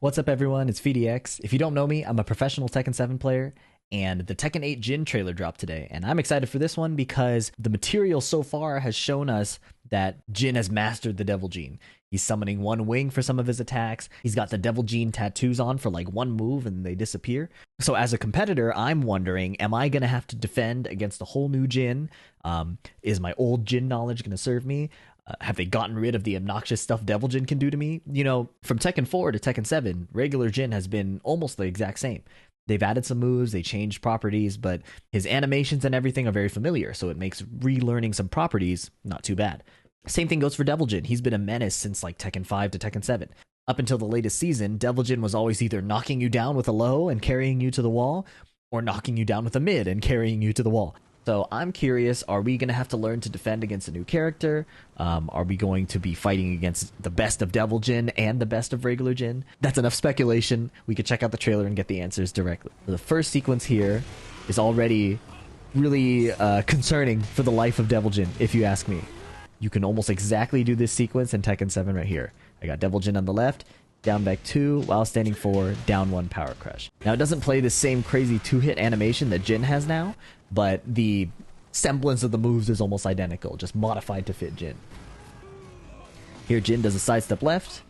What's up everyone, it's PhiDX. If you don't know me, I'm a professional Tekken 7 player, and the Tekken 8 Jin trailer dropped today, and I'm excited for this one because the material so far has shown us that Jin has mastered the Devil Jin. He's summoning one wing for some of his attacks. He's got the Devil Jin tattoos on for like one move and they disappear. So as a competitor, I'm wondering, am I going to have to defend against a whole new Jin? Is my old Jin knowledge going to serve me? Have they gotten rid of the obnoxious stuff Devil Jin can do to me? You know, from Tekken 4 to Tekken 7, regular Jin has been almost the exact same. They've added some moves, they changed properties, but his animations and everything are very familiar, so it makes relearning some properties not too bad. Same thing goes for Devil Jin. He's been a menace since like Tekken 5 to Tekken 7. Up until the latest season, Devil Jin was always either knocking you down with a low and carrying you to the wall, or knocking you down with a mid and carrying you to the wall. So I'm curious, are we going to have to learn to defend against a new character? Are we going to be fighting against the best of Devil Jin and the best of regular Jin? That's enough speculation. We could check out the trailer and get the answers directly. The first sequence here is already really concerning for the life of Devil Jin, if you ask me. You can almost exactly do this sequence in Tekken 7 right here. I got Devil Jin on the left, down back 2, while standing 4, down 1 power crush. Now it doesn't play the same crazy 2-hit animation that Jin has now, but the semblance of the moves is almost identical, just modified to fit Jin. Here Jin does a sidestep left,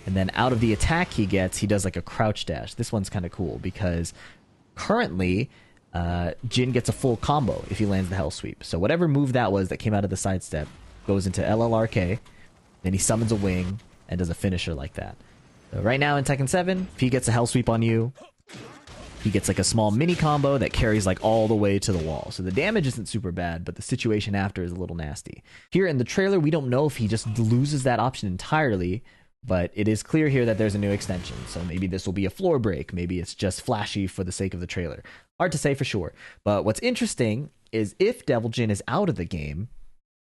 and then out of the attack he gets, he does like a crouch dash. This one's kind of cool because currently Jin gets a full combo if he lands the Hellsweep. So whatever move that was that came out of the sidestep goes into LLRK, then he summons a wing and does a finisher like that. So right now in Tekken 7, if he gets a Hellsweep on you, he gets like a small mini combo that carries like all the way to the wall. So the damage isn't super bad, but the situation after is a little nasty. Here in the trailer, we don't know if he just loses that option entirely, but it is clear here that there's a new extension. So maybe this will be a floor break. Maybe it's just flashy for the sake of the trailer. Hard to say for sure. But what's interesting is if Devil Jin is out of the game,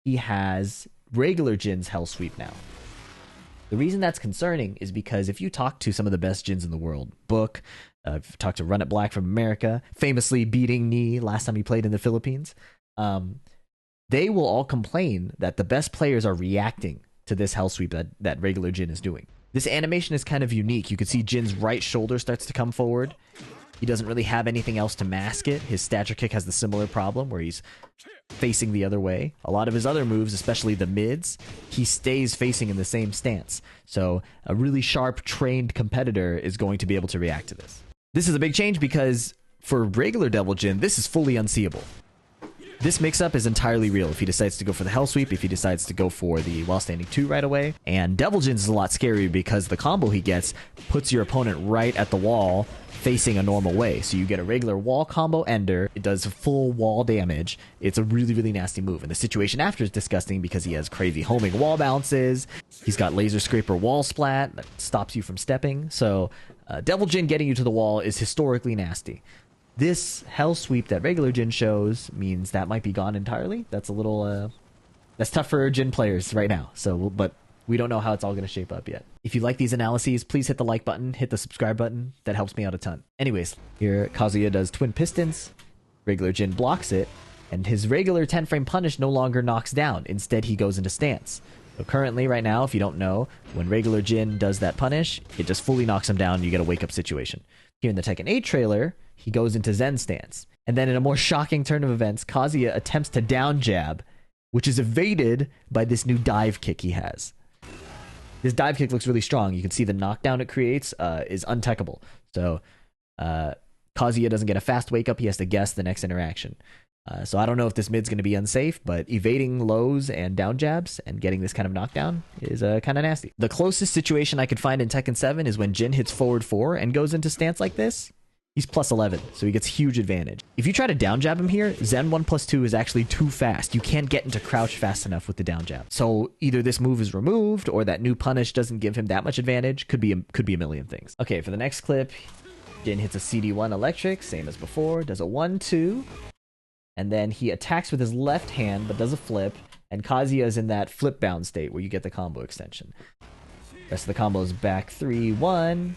he has regular Jin's Hellsweep now. The reason that's concerning is because if you talk to some of the best Jins in the world, Book, I've talked to Run It Black from America, famously beating Knee last time he played in the Philippines, they will all complain that the best players are reacting to this Hellsweep that regular Jin is doing. This animation is kind of unique. You can see Jin's right shoulder starts to come forward. He doesn't really have anything else to mask it. His stature kick has the similar problem where he's facing the other way. A lot of his other moves, especially the mids, he stays facing in the same stance. So a really sharp, trained competitor is going to be able to react to this. This is a big change because for regular Devil Jin, this is fully unseeable. This mix-up is entirely real if he decides to go for the Hellsweep, if he decides to go for the while standing 2 right away. And Devil Jin's is a lot scarier because the combo he gets puts your opponent right at the wall facing a normal way. So you get a regular wall combo ender, it does full wall damage. It's a really, really nasty move. And the situation after is disgusting because he has crazy homing wall bounces. He's got laser scraper wall splat that stops you from stepping. So Devil Jin getting you to the wall is historically nasty. This Hellsweep that regular Jin shows means that might be gone entirely. That's a little, that's tough for Jin players right now. So, but we don't know how it's all going to shape up yet. If you like these analyses, please hit the like button, hit the subscribe button. That helps me out a ton. Anyways, here Kazuya does twin pistons. Regular Jin blocks it, and his regular 10-frame punish no longer knocks down. Instead, he goes into stance. So currently, right now, if you don't know, when regular Jin does that punish, it just fully knocks him down. You get a wake-up situation. Here in the Tekken 8 trailer, he goes into Zen stance. And then in a more shocking turn of events, Kazuya attempts to down jab, which is evaded by this new dive kick he has. This dive kick looks really strong. You can see the knockdown it creates is untechable. So Kazuya doesn't get a fast wake up. He has to guess the next interaction. So I don't know if this mid's going to be unsafe, but evading lows and down jabs and getting this kind of knockdown is kind of nasty. The closest situation I could find in Tekken 7 is when Jin hits forward 4 and goes into stance like this. He's plus 11, so he gets huge advantage. If you try to down jab him here, Zen 1+2 is actually too fast. You can't get into crouch fast enough with the down jab. So either this move is removed or that new punish doesn't give him that much advantage. Could be a million things. Okay, for the next clip, Jin hits a CD1 electric, same as before, does a 1-2. And then he attacks with his left hand, but does a flip. And Kazuya is in that flipbound state where you get the combo extension. Rest of the combo is back 3-1.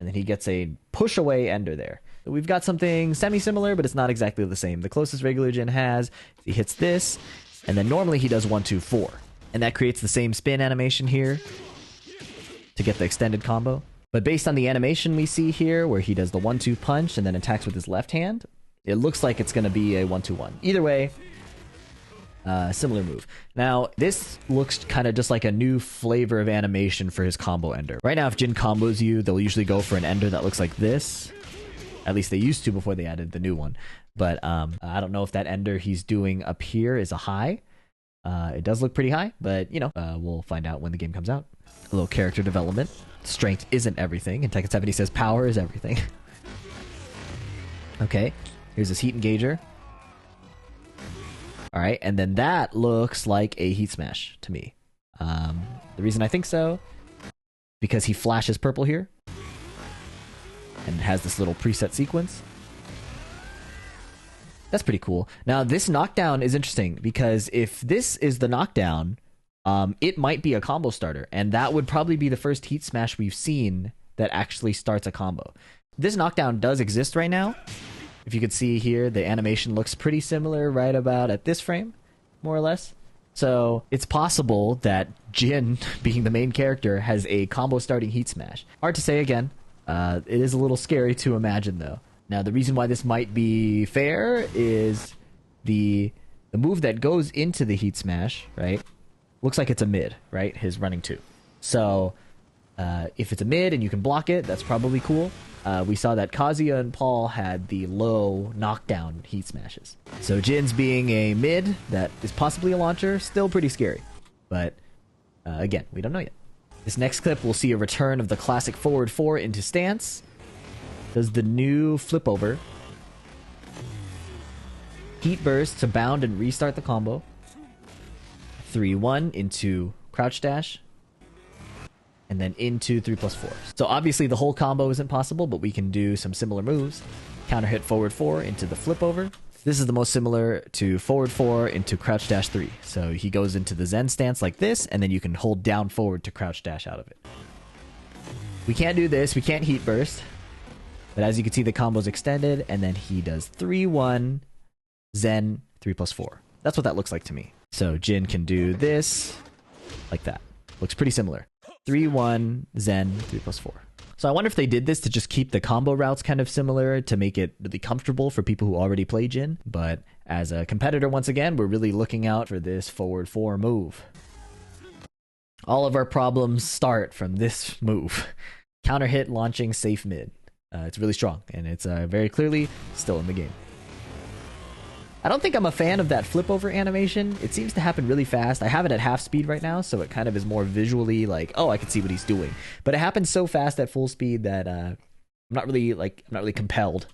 And then he gets a push away ender there. So we've got something semi-similar, but it's not exactly the same. The closest regular Jin has, he hits this. And then normally he does 1-2-4. And that creates the same spin animation here to get the extended combo. But based on the animation we see here, where he does the 1-2 punch and then attacks with his left hand, it looks like it's going to be a 1-2-1. Either way, similar move. Now, this looks kind of just like a new flavor of animation for his combo ender. Right now, if Jin combos you, they'll usually go for an ender that looks like this. At least they used to before they added the new one. But I don't know if that ender he's doing up here is a high. It does look pretty high, but, you know, we'll find out when the game comes out. A little character development. Strength isn't everything. In Tekken 7, he says power is everything. Okay, here's his heat engager. Alright, and then that looks like a heat smash to me. The reason I think so, because he flashes purple here. And has this little preset sequence. That's pretty cool. Now, this knockdown is interesting, because if this is the knockdown, it might be a combo starter. And that would probably be the first heat smash we've seen that actually starts a combo. This knockdown does exist right now. If you could see here, the animation looks pretty similar right about at this frame, more or less. So it's possible that Jin, being the main character, has a combo starting heat smash. Hard to say again. It is a little scary to imagine, though. Now, the reason why this might be fair is the move that goes into the heat smash, right? Looks like it's a mid, right? His running 2. So if it's a mid and you can block it, that's probably cool. We saw that Kazuya and Paul had the low knockdown heat smashes. So Jin's being a mid that is possibly a launcher, still pretty scary. But again, we don't know yet. This next clip, we'll see a return of the classic forward 4 into stance. Does the new flip over. Heat burst to bound and restart the combo. 3-1 into crouch dash. And then into 3+4. So obviously the whole combo isn't possible, but we can do some similar moves. Counter hit forward 4 into the flip over. This is the most similar to forward 4 into crouch dash 3. So he goes into the Zen stance like this, and then you can hold down forward to crouch dash out of it. We can't do this. We can't heat burst. But as you can see, the combo's extended, and then he does 3-1 Zen 3+4. That's what that looks like to me. So Jin can do this like that. Looks pretty similar. 3-1 Zen 3+4. So I wonder if they did this to just keep the combo routes kind of similar to make it really comfortable for people who already play Jin. But as a competitor, once again, we're really looking out for this forward 4 move. All of our problems start from this move. Counter hit launching safe mid. It's really strong, and it's very clearly still in the game. I don't think I'm a fan of that flip over animation. It seems to happen really fast. I have it at half speed right now, so it kind of is more visually like, oh, I can see what he's doing. But it happens so fast at full speed that I'm not really compelled.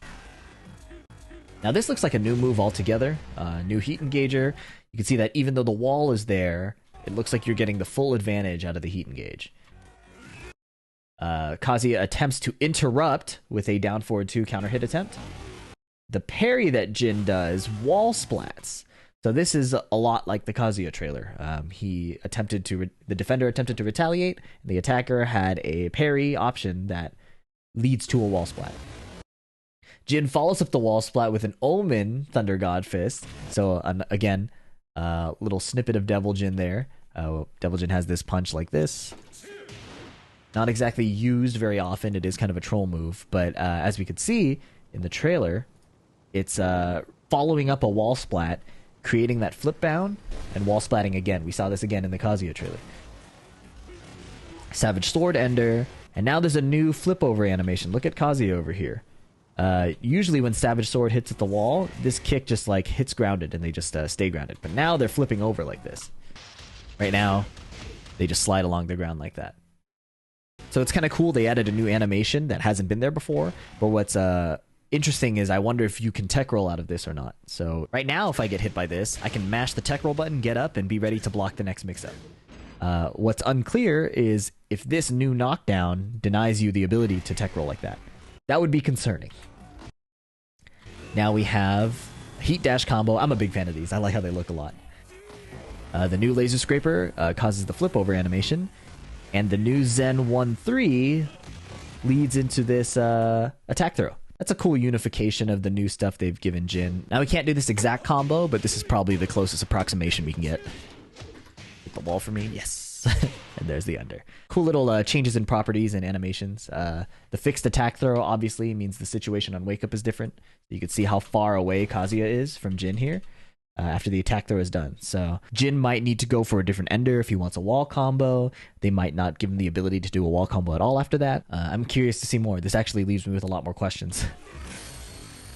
Now this looks like a new move altogether. New heat engager. You can see that even though the wall is there, it looks like you're getting the full advantage out of the heat engage. Kazuya attempts to interrupt with a down forward 2 counter hit attempt. The parry that Jin does, wall splats. So this is a lot like the Kazuya trailer. The defender attempted to retaliate, and the attacker had a parry option that leads to a wall splat. Jin follows up the wall splat with an Omen Thunder God Fist. So again, little snippet of Devil Jin there. Devil Jin has this punch like this. Not exactly used very often. It is kind of a troll move, but as we could see in the trailer, it's following up a wall splat, creating that flip bound, and wall splatting again. We saw this again in the Kazuya trailer. Savage Sword Ender, and now there's a new flip over animation. Look at Kazuya over here. Usually when Savage Sword hits at the wall, this kick just like hits grounded and they just stay grounded. But now they're flipping over like this. Right now, they just slide along the ground like that. So it's kind of cool they added a new animation that hasn't been there before. But what's interesting is I wonder if you can tech roll out of this or not. So right now, if I get hit by this, I can mash the tech roll button, get up, and be ready to block the next mix-up. What's unclear is if this new knockdown denies you the ability to tech roll like that. That would be concerning. Now we have Heat Dash combo. I'm a big fan of these. I like how they look a lot. The new Laser Scraper causes the flip over animation. And the new Zen 1-3 leads into this attack throw. That's a cool unification of the new stuff they've given Jin. Now we can't do this exact combo, but this is probably the closest approximation we can get. Hit the wall for me. Yes. ups. And there's the under. Cool little changes in properties and animations. The fixed attack throw obviously means the situation on wake up is different. You can see how far away Kazuya is from Jin here after the attack throw is done. So Jin might need to go for a different ender if he wants a wall combo. They might not give him the ability to do a wall combo at all after that. I'm curious to see more. This actually leaves me with a lot more questions.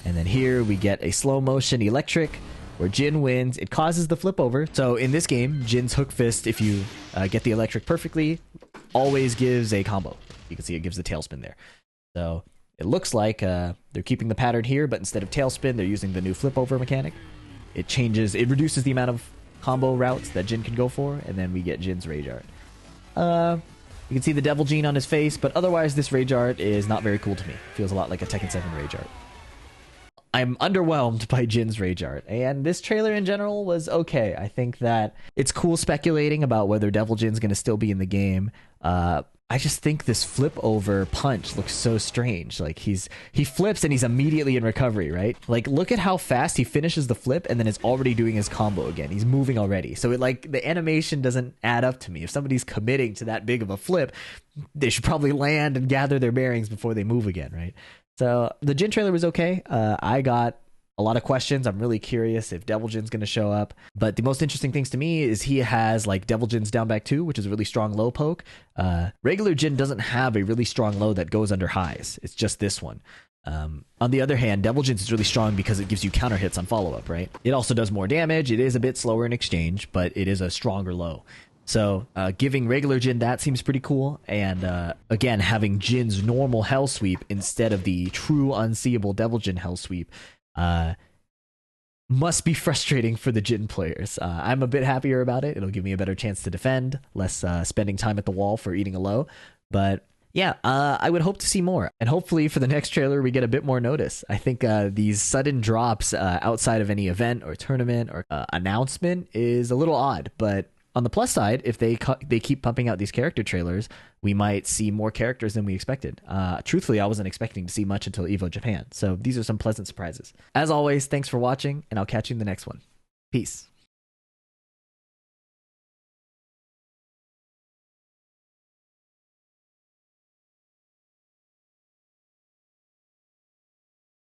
And then here we get a slow motion electric where Jin wins. It causes the flip over. So in this game, Jin's hook fist, if you get the electric perfectly, always gives a combo. You can see it gives the tailspin there. So it looks like they're keeping the pattern here, but instead of tailspin, they're using the new flip over mechanic. It reduces the amount of combo routes that Jin can go for, and then we get Jin's rage art. You can see the Devil Jin on his face, but otherwise this rage art is not very cool to me. Feels a lot like a Tekken 7 rage art. I'm underwhelmed by Jin's rage art, and this trailer in general was okay. I think that it's cool speculating about whether Devil Jin's going to still be in the game. I just think this flip over punch looks so strange. Like he flips and he's immediately in recovery, right? Like look at how fast he finishes the flip and then is already doing his combo again. He's moving already. So the animation doesn't add up to me. If somebody's committing to that big of a flip, they should probably land and gather their bearings before they move again, right? So the Jin trailer was okay. I got a lot of questions. I'm really curious if Devil Jin's going to show up. But the most interesting things to me is he has like Devil Jin's down back 2, which is a really strong low poke. Regular Jin doesn't have a really strong low that goes under highs. It's just this one. On the other hand, Devil Jin's is really strong because it gives you counter hits on follow-up, right? It also does more damage. It is a bit slower in exchange, but it is a stronger low. So giving regular Jin that seems pretty cool. And again, having Jin's normal Hellsweep instead of the true unseeable Devil Jin Hellsweep must be frustrating for the Jin players. I'm a bit happier about it. It'll give me a better chance to defend, less spending time at the wall for eating a low. But yeah, I would hope to see more. And hopefully for the next trailer, we get a bit more notice. I think these sudden drops outside of any event or tournament or announcement is a little odd. But on the plus side, if they keep pumping out these character trailers, we might see more characters than we expected. Truthfully, I wasn't expecting to see much until EVO Japan. So these are some pleasant surprises. As always, thanks for watching, and I'll catch you in the next one. Peace.